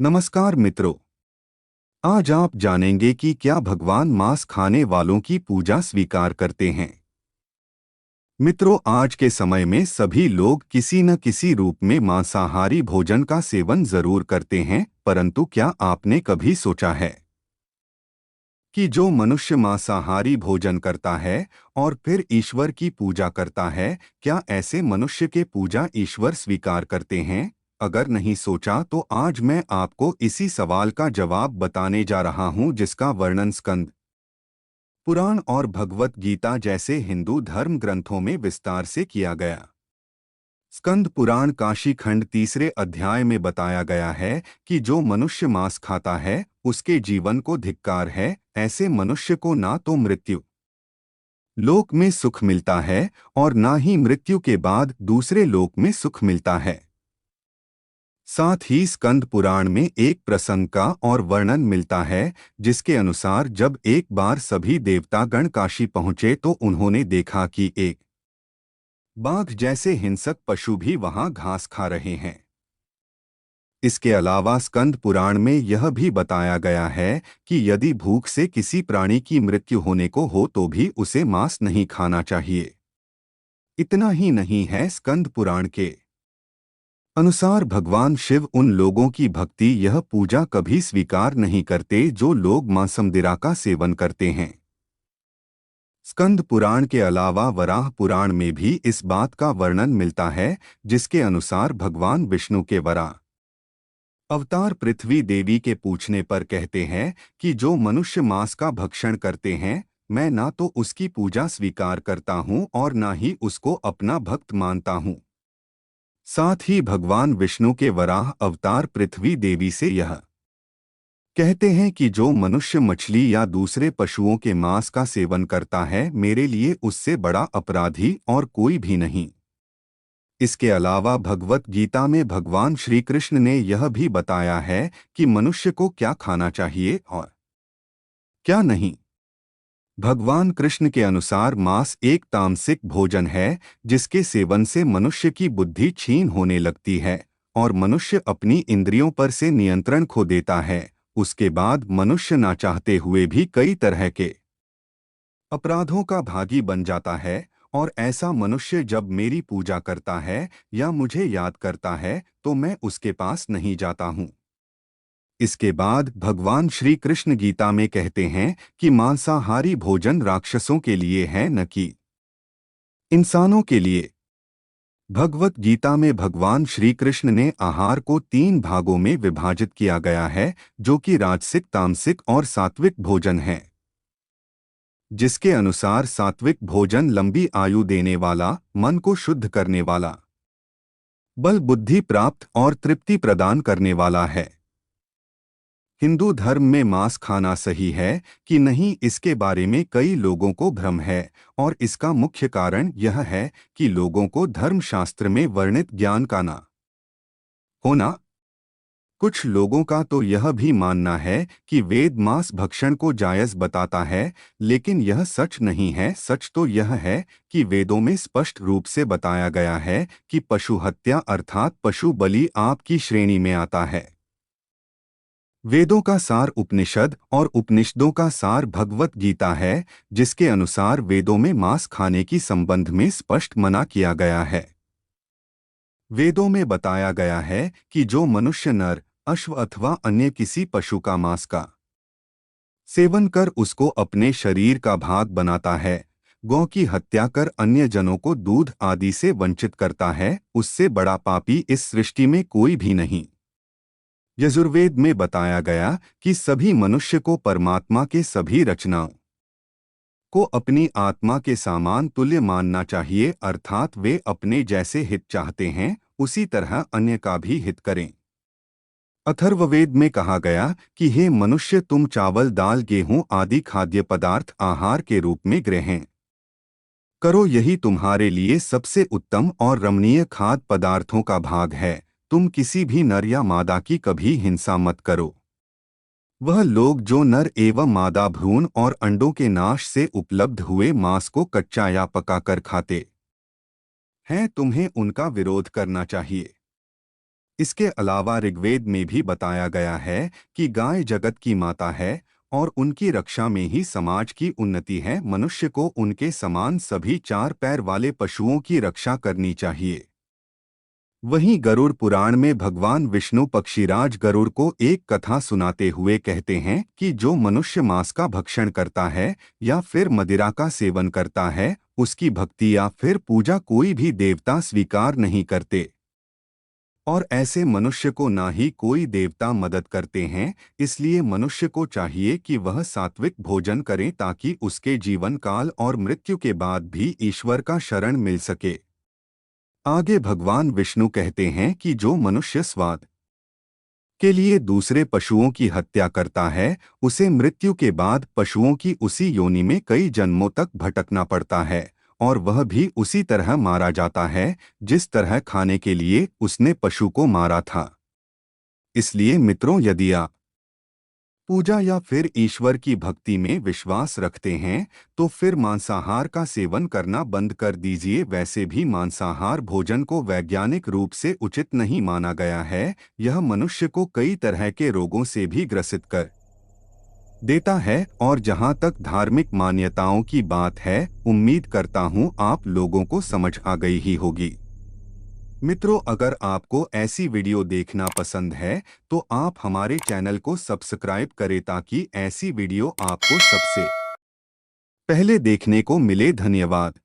नमस्कार मित्रों। आज आप जानेंगे कि क्या भगवान मांस खाने वालों की पूजा स्वीकार करते हैं। मित्रों, आज के समय में सभी लोग किसी न किसी रूप में मांसाहारी भोजन का सेवन जरूर करते हैं, परंतु क्या आपने कभी सोचा है कि जो मनुष्य मांसाहारी भोजन करता है और फिर ईश्वर की पूजा करता है, क्या ऐसे मनुष्य के पूजा ईश्वर स्वीकार करते हैं? अगर नहीं सोचा तो आज मैं आपको इसी सवाल का जवाब बताने जा रहा हूं, जिसका वर्णन स्कंद पुराण और भगवत गीता जैसे हिंदू धर्म ग्रंथों में विस्तार से किया गया। स्कंद पुराण काशी खंड तीसरे अध्याय में बताया गया है कि जो मनुष्य मांस खाता है उसके जीवन को धिक्कार है। ऐसे मनुष्य को ना तो मृत्यु लोक में सुख मिलता है और ना ही मृत्यु के बाद दूसरे लोक में सुख मिलता है। साथ ही स्कंद पुराण में एक प्रसंग का और वर्णन मिलता है, जिसके अनुसार जब एक बार सभी देवतागण काशी पहुंचे तो उन्होंने देखा कि एक बाघ जैसे हिंसक पशु भी वहां घास खा रहे हैं। इसके अलावा स्कंद पुराण में यह भी बताया गया है कि यदि भूख से किसी प्राणी की मृत्यु होने को हो तो भी उसे मांस नहीं खाना चाहिए। इतना ही नहीं है, स्कंद पुराण के अनुसार भगवान शिव उन लोगों की भक्ति यह पूजा कभी स्वीकार नहीं करते जो लोग मांसमदिरा का सेवन करते हैं। स्कंद पुराण के अलावा वराह पुराण में भी इस बात का वर्णन मिलता है, जिसके अनुसार भगवान विष्णु के वराह अवतार पृथ्वी देवी के पूछने पर कहते हैं कि जो मनुष्य मांस का भक्षण करते हैं, मैं ना तो उसकी पूजा स्वीकार करता हूँ और ना ही उसको अपना भक्त मानता हूँ। साथ ही भगवान विष्णु के वराह अवतार पृथ्वी देवी से यह कहते हैं कि जो मनुष्य मछली या दूसरे पशुओं के मांस का सेवन करता है, मेरे लिए उससे बड़ा अपराधी और कोई भी नहीं। इसके अलावा भगवत गीता में भगवान श्री कृष्ण ने यह भी बताया है कि मनुष्य को क्या खाना चाहिए और क्या नहीं। भगवान कृष्ण के अनुसार मांस एक तामसिक भोजन है, जिसके सेवन से मनुष्य की बुद्धि क्षीण होने लगती है और मनुष्य अपनी इंद्रियों पर से नियंत्रण खो देता है। उसके बाद मनुष्य ना चाहते हुए भी कई तरह के अपराधों का भागी बन जाता है। और ऐसा मनुष्य जब मेरी पूजा करता है या मुझे याद करता है तो मैं उसके पास नहीं जाता हूँ। इसके बाद भगवान श्री कृष्ण गीता में कहते हैं कि मांसाहारी भोजन राक्षसों के लिए है, न कि इंसानों के लिए। भगवत गीता में भगवान श्री कृष्ण ने आहार को 3 भागों में विभाजित किया गया है, जो कि राजसिक, तामसिक और सात्विक भोजन है। जिसके अनुसार सात्विक भोजन लंबी आयु देने वाला, मन को शुद्ध करने वाला, बल बुद्धि प्राप्त और तृप्ति प्रदान करने वाला है। हिंदू धर्म में मांस खाना सही है कि नहीं, इसके बारे में कई लोगों को भ्रम है और इसका मुख्य कारण यह है कि लोगों को धर्मशास्त्र में वर्णित ज्ञान का ना होना। कुछ लोगों का तो यह भी मानना है कि वेद मांस भक्षण को जायज बताता है, लेकिन यह सच नहीं है। सच तो यह है कि वेदों में स्पष्ट रूप से बताया गया है कि पशु हत्या अर्थात पशु बलि आपकी श्रेणी में आता है। वेदों का सार उपनिषद और उपनिषदों का सार भगवत गीता है, जिसके अनुसार वेदों में मांस खाने की संबंध में स्पष्ट मना किया गया है। वेदों में बताया गया है कि जो मनुष्य नर, अश्व अथवा अन्य किसी पशु का मांस का सेवन कर उसको अपने शरीर का भाग बनाता है, गौ की हत्या कर अन्य जनों को दूध आदि से वंचित करता है, उससे बड़ा पापी इस सृष्टि में कोई भी नहीं। यजुर्वेद में बताया गया कि सभी मनुष्य को परमात्मा के सभी रचनाओं को अपनी आत्मा के समान तुल्य मानना चाहिए, अर्थात वे अपने जैसे हित चाहते हैं उसी तरह अन्य का भी हित करें। अथर्ववेद में कहा गया कि हे मनुष्य, तुम चावल दाल गेहूं आदि खाद्य पदार्थ आहार के रूप में ग्रहण करो, यही तुम्हारे लिए सबसे उत्तम और रमणीय खाद्य पदार्थों का भाग है। तुम किसी भी नर या मादा की कभी हिंसा मत करो। वह लोग जो नर एवं मादा भ्रूण और अंडों के नाश से उपलब्ध हुए मांस को कच्चा या पकाकर खाते हैं, तुम्हें उनका विरोध करना चाहिए। इसके अलावा ऋग्वेद में भी बताया गया है कि गाय जगत की माता है और उनकी रक्षा में ही समाज की उन्नति है। मनुष्य को उनके समान सभी चार पैर वाले पशुओं की रक्षा करनी चाहिए। वहीं गरुड़ पुराण में भगवान विष्णु पक्षीराज गरुड़ को एक कथा सुनाते हुए कहते हैं कि जो मनुष्य मांस का भक्षण करता है या फिर मदिरा का सेवन करता है, उसकी भक्ति या फिर पूजा कोई भी देवता स्वीकार नहीं करते और ऐसे मनुष्य को ना ही कोई देवता मदद करते हैं। इसलिए मनुष्य को चाहिए कि वह सात्विक भोजन करे ताकि उसके जीवन काल और मृत्यु के बाद भी ईश्वर का शरण मिल सके। आगे भगवान विष्णु कहते हैं कि जो मनुष्य स्वाद के लिए दूसरे पशुओं की हत्या करता है, उसे मृत्यु के बाद पशुओं की उसी योनि में कई जन्मों तक भटकना पड़ता है और वह भी उसी तरह मारा जाता है जिस तरह खाने के लिए उसने पशु को मारा था। इसलिए मित्रों, यदि आप पूजा या फिर ईश्वर की भक्ति में विश्वास रखते हैं तो फिर मांसाहार का सेवन करना बंद कर दीजिए। वैसे भी मांसाहार भोजन को वैज्ञानिक रूप से उचित नहीं माना गया है। यह मनुष्य को कई तरह के रोगों से भी ग्रसित कर देता है। और जहां तक धार्मिक मान्यताओं की बात है, उम्मीद करता हूं आप लोगों को समझ आ गई ही होगी। मित्रों, अगर आपको ऐसी वीडियो देखना पसंद है तो आप हमारे चैनल को सब्सक्राइब करें ताकि ऐसी वीडियो आपको सबसे पहले देखने को मिले। धन्यवाद।